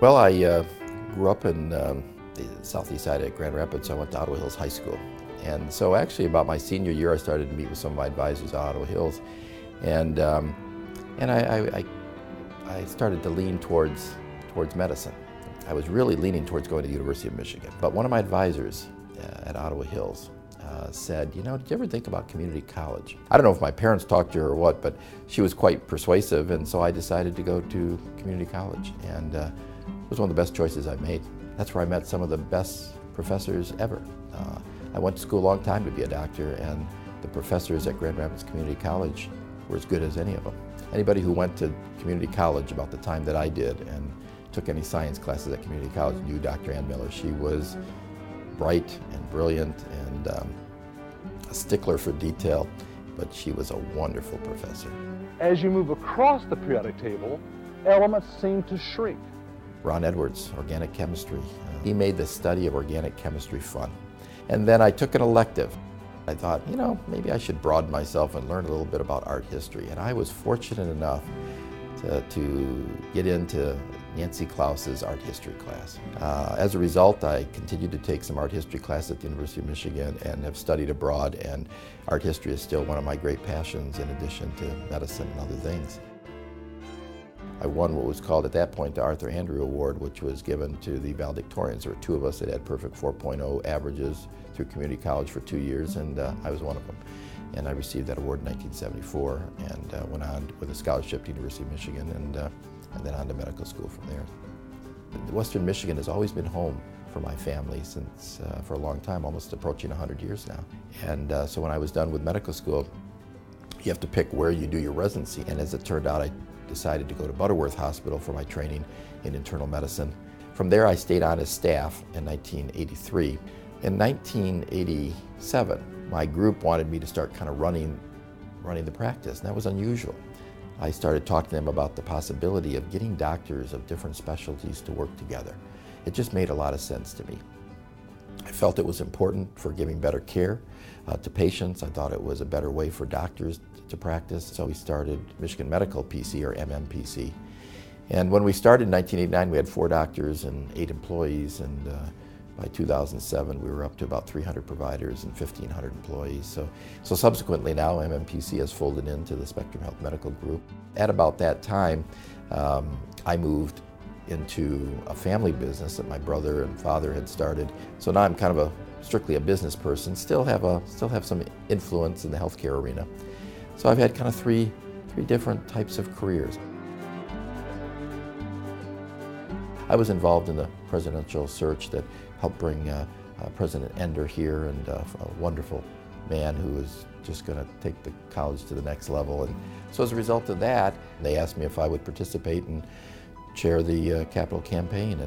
Well, I grew up in the southeast side of Grand Rapids, so I went to Ottawa Hills High School. And so actually about my senior year, I started to meet with some of my advisors at Ottawa Hills. And, um, and I started to lean towards medicine. I was really leaning towards going to the University of Michigan. But one of my advisors at Ottawa Hills said, you know, did you ever think about community college? I don't know if my parents talked to her or what, but she was quite persuasive, and so I decided to go to community college. And it was one of the best choices I made. That's where I met some of the best professors ever. I went to school a long time to be a doctor, and the professors at Grand Rapids Community College were as good as any of them. Anybody who went to community college about the time that I did and took any science classes at community college knew Dr. Ann Miller. She was bright and brilliant and a stickler for detail, but she was a wonderful professor. As you move across the periodic table, elements seem to shrink. Ron Edwards, organic chemistry. He made the study of organic chemistry fun. And then I took an elective. I thought, you know, maybe I should broaden myself and learn a little bit about art history. And I was fortunate enough to get into Nancy Klaus's art history class. As a result, I continued to take some art history class at the University of Michigan and have studied abroad, and art history is still one of my great passions in addition to medicine and other things. I won what was called at that point the Arthur Andrew Award, which was given to the valedictorians. There were two of us that had perfect 4.0 averages through community college for 2 years, and I was one of them. And I received that award in 1974 and went on with a scholarship to the University of Michigan and then on to medical school from there. Western Michigan has always been home for my family since for a long time, almost approaching 100 years now. And so when I was done with medical school, you have to pick where you do your residency. And as it turned out, I decided to go to Butterworth Hospital for my training in internal medicine. From there, I stayed on as staff in 1983. In 1987, my group wanted me to start kind of running the practice, and that was unusual. I started talking to them about the possibility of getting doctors of different specialties to work together. It just made a lot of sense to me. I felt it was important for giving better care to patients. I thought it was a better way for doctors to practice. So we started Michigan Medical PC, or MMPC. And when we started in 1989, we had 4 doctors and 8 employees, and by 2007, we were up to about 300 providers and 1,500 employees. So subsequently now, MMPC has folded into the Spectrum Health Medical Group. At about that time, I moved into a family business that my brother and father had started. So now I'm kind of strictly a business person, still have some influence in the healthcare arena. So I've had kind of three different types of careers. I was involved in the presidential search that helped bring President Ender here, and a wonderful man who was just going to take the college to the next level. And so as a result of that, they asked me if I would participate and chair the capital campaign,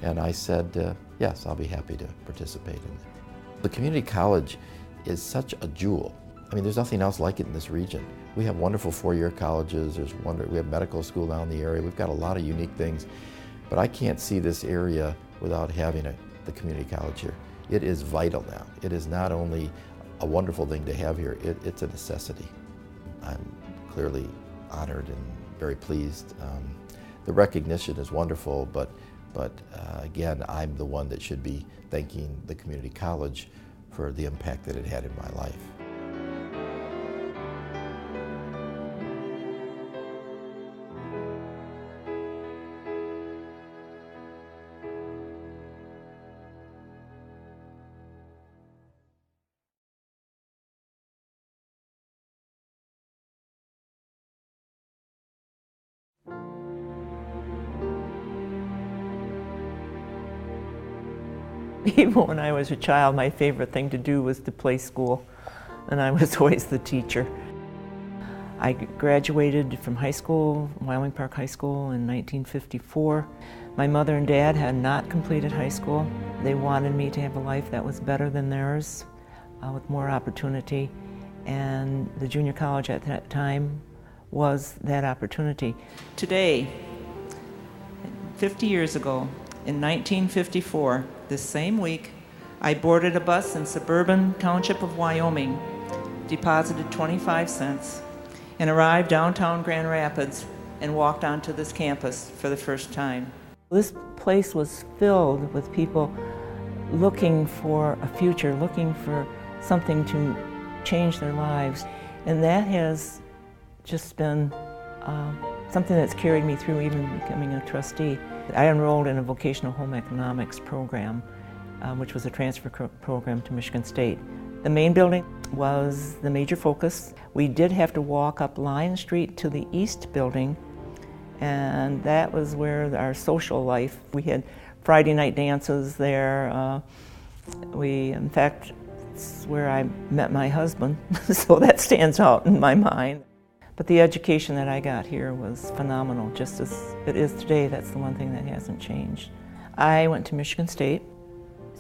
and I said, yes, I'll be happy to participate in it. The community college is such a jewel. I mean, there's nothing else like it in this region. We have wonderful 4-year colleges, we have medical school down in the area, we've got a lot of unique things, but I can't see this area without having the community college here. It is vital now. It is not only a wonderful thing to have here, it's a necessity. I'm clearly honored and very pleased. The recognition is wonderful, but again, I'm the one that should be thanking the community college for the impact that it had in my life. Even when I was a child, my favorite thing to do was to play school, and I was always the teacher. I graduated from high school, Wyoming Park High School, in 1954. My mother and dad had not completed high school. They wanted me to have a life that was better than theirs, with more opportunity, and the junior college at that time was that opportunity. Today, 50 years ago, in 1954, this same week, I boarded a bus in suburban township of Wyoming, deposited 25 cents, and arrived downtown Grand Rapids and walked onto this campus for the first time. This place was filled with people looking for a future, looking for something to change their lives. And that has just been something that's carried me through even becoming a trustee. I enrolled in a vocational home economics program, which was a transfer program to Michigan State. The main building was the major focus. We did have to walk up Lion Street to the east building, and that was where our social life, we had Friday night dances there. In fact, it's where I met my husband, so that stands out in my mind. But the education that I got here was phenomenal, just as it is today. That's the one thing that hasn't changed. I went to Michigan State,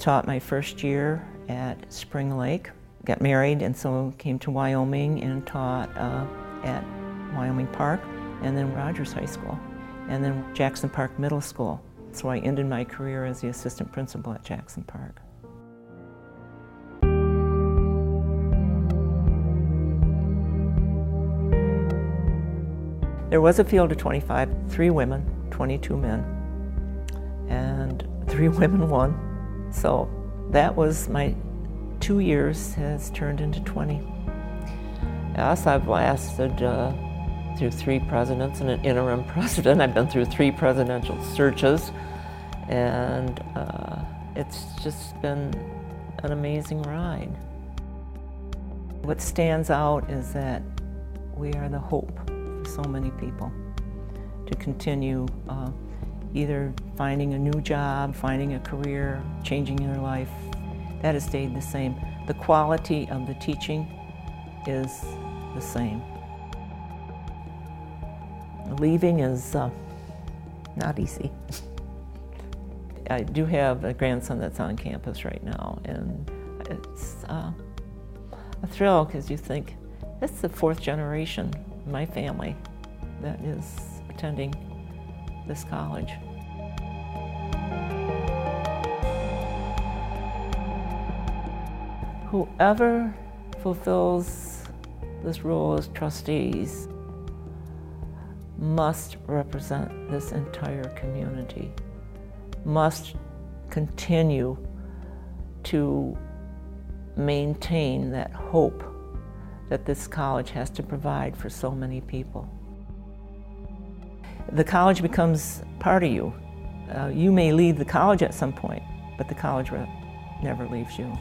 taught my first year at Spring Lake, got married, and so came to Wyoming and taught at Wyoming Park, and then Rogers High School, and then Jackson Park Middle School. So I ended my career as the assistant principal at Jackson Park. There was a field of 25, 3 women, 22 men, and 3 women won. So that was my 2 years has turned into 20. Yes, I've lasted through 3 presidents and an interim president. I've been through 3 presidential searches, and it's just been an amazing ride. What stands out is that we are the hope for so many people to continue either finding a new job, finding a career, changing their life. That has stayed the same. The quality of the teaching is the same. Leaving is not easy. I do have a grandson that's on campus right now, and it's a thrill because you think, that's the 4th generation in my family that is attending this college. Whoever fulfills this role as trustees must represent this entire community, must continue to maintain that hope that this college has to provide for so many people. The college becomes part of you. You may leave the college at some point, but the college never leaves you.